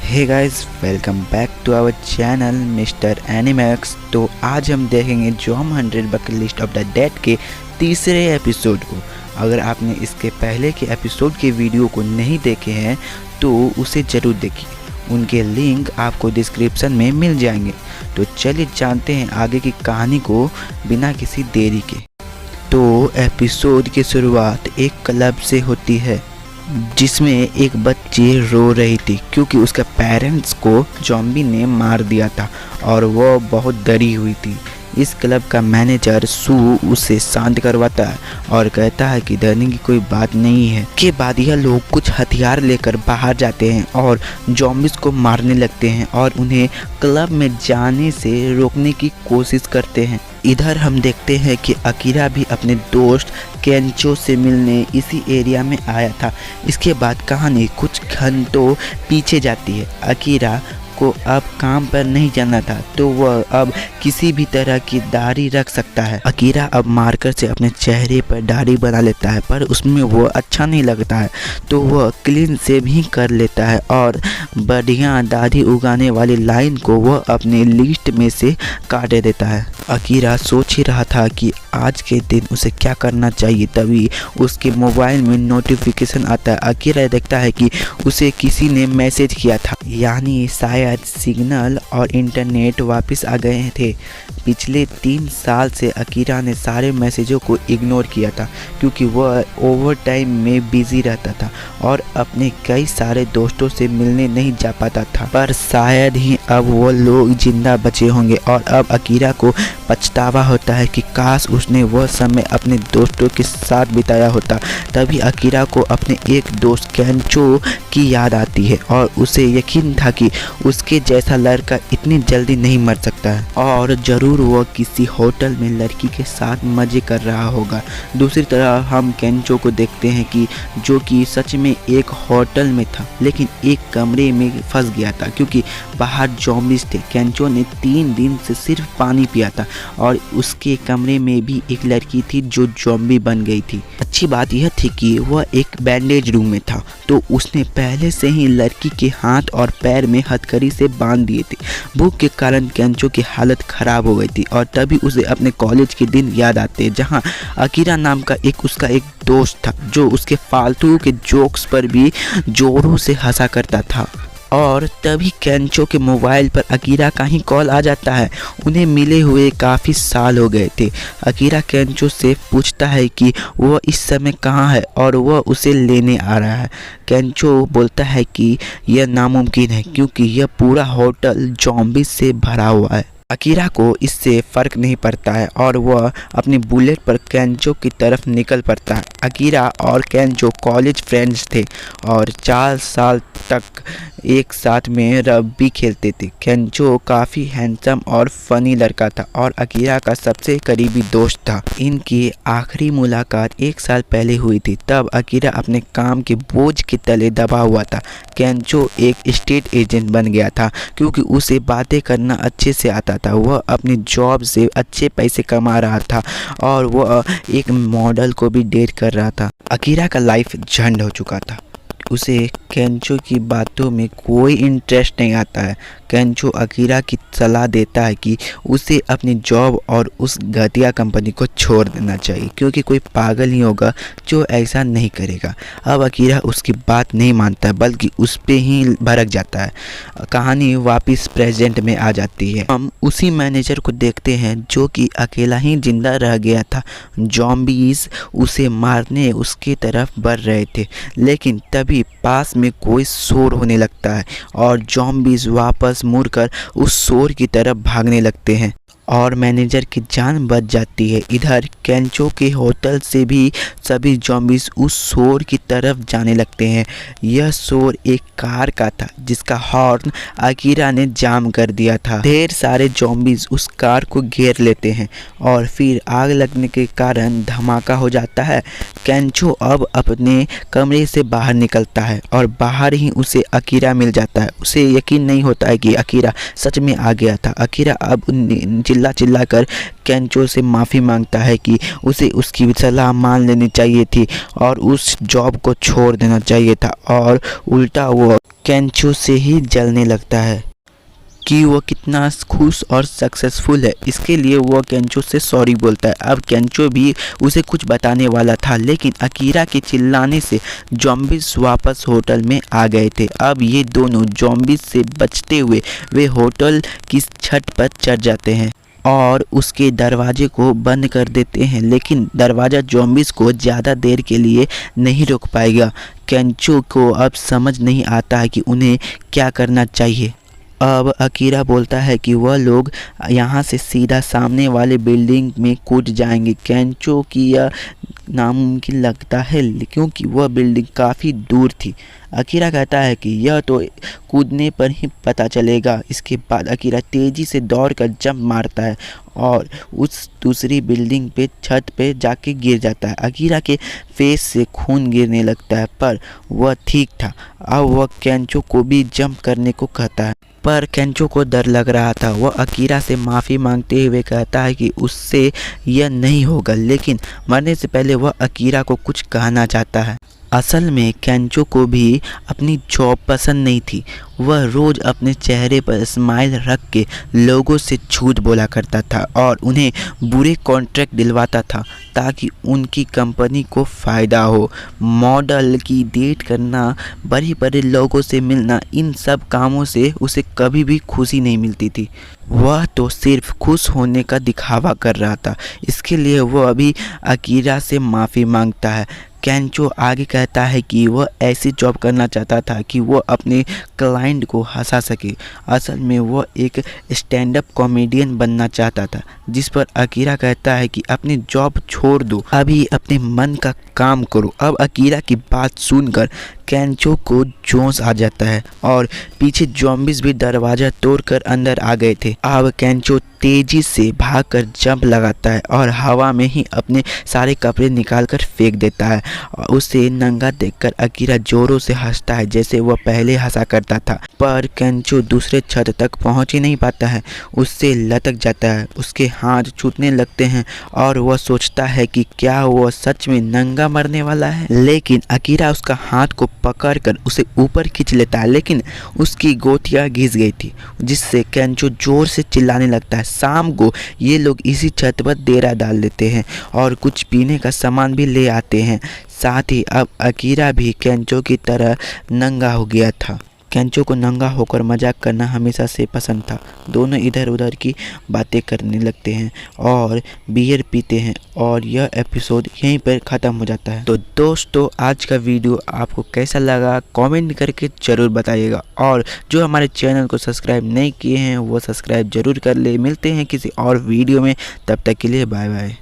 Hey guys, welcome back to our channel mister Animax. तो आज हम देखेंगे job 100 bucket list of the dead के तीसरे एपिसोड को। अगर आपने इसके पहले के एपिसोड के वीडियो को नहीं देखे हैं तो उसे ज़रूर देखिए, उनके लिंक आपको डिस्क्रिप्शन में मिल जाएंगे। तो चलिए जानते हैं आगे की कहानी को बिना किसी देरी के। तो एपिसोड की शुरुआत एक क्लब से होती है जिसमें एक बच्ची रो रही थी क्योंकि उसके पेरेंट्स को ज़ॉम्बी ने मार दिया था और वो बहुत डरी हुई थी। इस क्लब का मैनेजर सू उसे शांत करवाता है और कहता है कि डरने की कोई बात नहीं है। के बाद यह लोग कुछ हथियार लेकर बाहर जाते हैं और ज़ॉम्बीज को मारने लगते हैं और उन्हें क्लब में जाने से रोकने की कोशिश करते हैं। इधर हम देखते हैं कि अकीरा भी अपने दोस्त केंचो से मिलने इसी एरिया में आया था। इसके बाद कहानी कुछ घंटों पीछे जाती है। अकीरा को अब काम पर नहीं जाना था तो वह अब किसी भी तरह की दाढ़ी रख सकता है। अकीरा अब मार्कर से अपने चेहरे पर दाढ़ी बना लेता है, पर उसमें वो अच्छा नहीं लगता है तो वह क्लीन से भी कर लेता है और बढ़िया दाढ़ी उगाने वाली लाइन को वह अपने लिस्ट में से काट देता है। अकीरा सोच ही रहा था कि आज के दिन उसे क्या करना चाहिए, तभी उसके मोबाइल में नोटिफिकेशन आता है। अकीरा देखता है कि उसे किसी ने मैसेज किया था, यानी शायद सिग्नल और इंटरनेट वापस आ गए थे। पिछले 3 साल से अकीरा ने सारे मैसेजों को इग्नोर किया था क्योंकि वह ओवर टाइम में बिजी रहता था और अपने कई सारे दोस्तों से मिलने नहीं जा पाता था। पर शायद ही अब वो लोग जिंदा बचे होंगे और अब अकीरा को पछतावा होता है कि काश उसने वह समय अपने दोस्तों के साथ बिताया होता। तभी अकीरा को अपने एक दोस्त केंचो की याद आती है और उसे यकीन था कि उसके जैसा लड़का इतनी जल्दी नहीं मर सकता है और ज़रूर वह किसी होटल में लड़की के साथ मज़े कर रहा होगा। दूसरी तरफ हम केंचो को देखते हैं कि जो कि सच में एक होटल में था लेकिन एक कमरे में फंस गया था क्योंकि बाहर ज़ॉम्बीज थे। केंचो ने 3 दिन से सिर्फ पानी पिया था और उसके कमरे में भी एक लड़की थी जो ज़ॉम्बी बन गई थी। अच्छी बात यह थी कि वह एक बैंडेज रूम में था तो उसने पहले से ही लड़की के हाथ और पैर में हथकड़ी से बांध दिए थे। भूख के कारण केंचो की हालत खराब हो गई थी और तभी उसे अपने कॉलेज के दिन याद आते हैं जहां अकीरा नाम का उसका एक दोस्त था जो उसके फालतू के जोक्स पर भी जोरों से हंसा करता था। और तभी केंचो के मोबाइल पर अकीरा का ही कॉल आ जाता है। उन्हें मिले हुए काफ़ी साल हो गए थे। अकीरा केंचो से पूछता है कि वह इस समय कहाँ है और वह उसे लेने आ रहा है। केंचो बोलता है कि यह नामुमकिन है क्योंकि यह पूरा होटल ज़ॉम्बी से भरा हुआ है। अकीरा को इससे फ़र्क नहीं पड़ता है और वह अपनी बुलेट पर केंचो की तरफ निकल पड़ता है। अकीरा और केंचो कॉलेज फ्रेंड्स थे और 4 साल तक एक साथ में रग्बी खेलते थे। केंचो काफ़ी हैंडसम और फनी लड़का था और अकीरा का सबसे करीबी दोस्त था। इनकी आखिरी मुलाकात 1 साल पहले हुई थी। तब अकीरा अपने काम के बोझ के तले दबा हुआ था। केंचो एक स्टेट एजेंट बन गया था क्योंकि उसे बातें करना अच्छे से आता था। वह अपनी जॉब से अच्छे पैसे कमा रहा था और वह एक मॉडल को भी डेट कर रहा था। अकीरा का लाइफ झंड हो चुका था। उसे केंचो की बातों में कोई इंटरेस्ट नहीं आता है। केंचो अकीरा की सलाह देता है कि उसे अपनी जॉब और उस घटिया कंपनी को छोड़ देना चाहिए क्योंकि कोई पागल ही होगा जो ऐसा नहीं करेगा। अब अकीरा उसकी बात नहीं मानता बल्कि उस पे ही भड़क जाता है। कहानी वापस प्रेजेंट में आ जाती है। हम उसी मैनेजर को देखते हैं जो कि अकेला ही जिंदा रह गया था। ज़ॉम्बीज उसे मारने उसकी तरफ बढ़ रहे थे लेकिन तभी पास में कोई शोर होने लगता है और ज़ॉम्बीज वापस मुड़कर उस शोर की तरफ भागने लगते हैं और मैनेजर की जान बच जाती है। इधर केंचो के होटल से भी सभी ज़ॉम्बीज उस शोर की तरफ जाने लगते हैं। यह शोर एक कार का था जिसका हॉर्न अकीरा ने जाम कर दिया था। ढेर सारे ज़ॉम्बीज उस कार को घेर लेते हैं और फिर आग लगने के कारण धमाका हो जाता है। केंचो अब अपने कमरे से बाहर निकलता है और बाहर ही उसे अकीरा मिल जाता है। उसे यकीन नहीं होता है कि अकीरा सच में आ गया था। अकीरा अब चिल्ला कर केंचो से माफ़ी मांगता है कि उसे उसकी सलाह मान लेनी चाहिए थी और उस जॉब को छोड़ देना चाहिए था और उल्टा वो केंचो से ही जलने लगता है कि वो कितना खुश और सक्सेसफुल है। इसके लिए वो केंचो से सॉरी बोलता है। अब केंचो भी उसे कुछ बताने वाला था, लेकिन अकीरा के चिल्लाने से ज़ॉम्बीज वापस होटल में आ गए थे। अब ये दोनों ज़ॉम्बीज से बचते हुए वे होटल की छत पर चढ़ जाते हैं और उसके दरवाजे को बंद कर देते हैं, लेकिन दरवाज़ा ज़ॉम्बीज को ज़्यादा देर के लिए नहीं रोक पाएगा। केंचो को अब समझ नहीं आता है कि उन्हें क्या करना चाहिए। अब अकीरा बोलता है कि वह लोग यहाँ से सीधा सामने वाले बिल्डिंग में कूद जाएंगे। केंचो की यह नामुमकिन लगता है क्योंकि वह बिल्डिंग काफ़ी दूर थी। अकीरा कहता है कि यह तो कूदने पर ही पता चलेगा। इसके बाद अकीरा तेज़ी से दौड़कर जंप मारता है और उस दूसरी बिल्डिंग पे छत पे जाके गिर जाता है। अकीरा के फेस से खून गिरने लगता है, पर वह ठीक था। अब वह केंचो को भी जंप करने को कहता है, पर केंचो को डर लग रहा था। वह अकीरा से माफ़ी मांगते हुए कहता है कि उससे यह नहीं होगा, लेकिन मरने से पहले वह अकीरा को कुछ कहना चाहता है। असल में केंचो को भी अपनी जॉब पसंद नहीं थी। वह रोज़ अपने चेहरे पर स्माइल रख के लोगों से झूठ बोला करता था और उन्हें बुरे कॉन्ट्रैक्ट दिलवाता था ताकि उनकी कंपनी को फ़ायदा हो। मॉडल की डेट करना, बड़े बड़े लोगों से मिलना, इन सब कामों से उसे कभी भी खुशी नहीं मिलती थी। वह तो सिर्फ खुश होने का दिखावा कर रहा था। इसके लिए वह अभी अकीरा से माफ़ी मांगता है। केंचो आगे कहता है कि वह ऐसी जॉब करना चाहता था कि वह अपने क्लाइंट को हंसा सके। असल में वह एक स्टैंड अप कॉमेडियन बनना चाहता था, जिस पर अकीरा कहता है कि अपनी जॉब छोड़ दो, अभी अपने मन का काम करो। अब अकीरा की बात सुनकर केंचो को जोश आ जाता है और पीछे ज़ॉम्बीज भी दरवाज़ा तोड़कर अंदर आ गए थे। अब केंचो तेज़ी से भागकर जंप लगाता है और हवा में ही अपने सारे कपड़े निकालकर फेंक देता है। उसे नंगा देखकर अकीरा जोरों से हंसता है, जैसे वह पहले हंसा करता था। पर केंचो दूसरे छत तक पहुंच ही नहीं पाता है, उससे लटक जाता है। उसके हाथ छूटने लगते हैं और वह सोचता है कि क्या वह सच में नंगा मरने वाला है। लेकिन अकीरा उसका हाथ को पकड़कर उसे ऊपर खींच लेता है, लेकिन उसकी गोटियां घिस गई थी, जिससे केंचो जोर से चिल्लाने लगता है। शाम को ये लोग इसी छत पर डेरा डाल देते हैं और कुछ पीने का सामान भी ले आते हैं। साथ ही अब अकीरा भी केंचो की तरह नंगा हो गया था। केंचो को नंगा होकर मजाक करना हमेशा से पसंद था। दोनों इधर उधर की बातें करने लगते हैं और बियर पीते हैं और यह एपिसोड यहीं पर ख़त्म हो जाता है। तो दोस्तों, आज का वीडियो आपको कैसा लगा कमेंट करके ज़रूर बताइएगा, और जो हमारे चैनल को सब्सक्राइब नहीं किए हैं वो सब्सक्राइब ज़रूर कर ले। मिलते हैं किसी और वीडियो में, तब तक के लिए बाय बाय।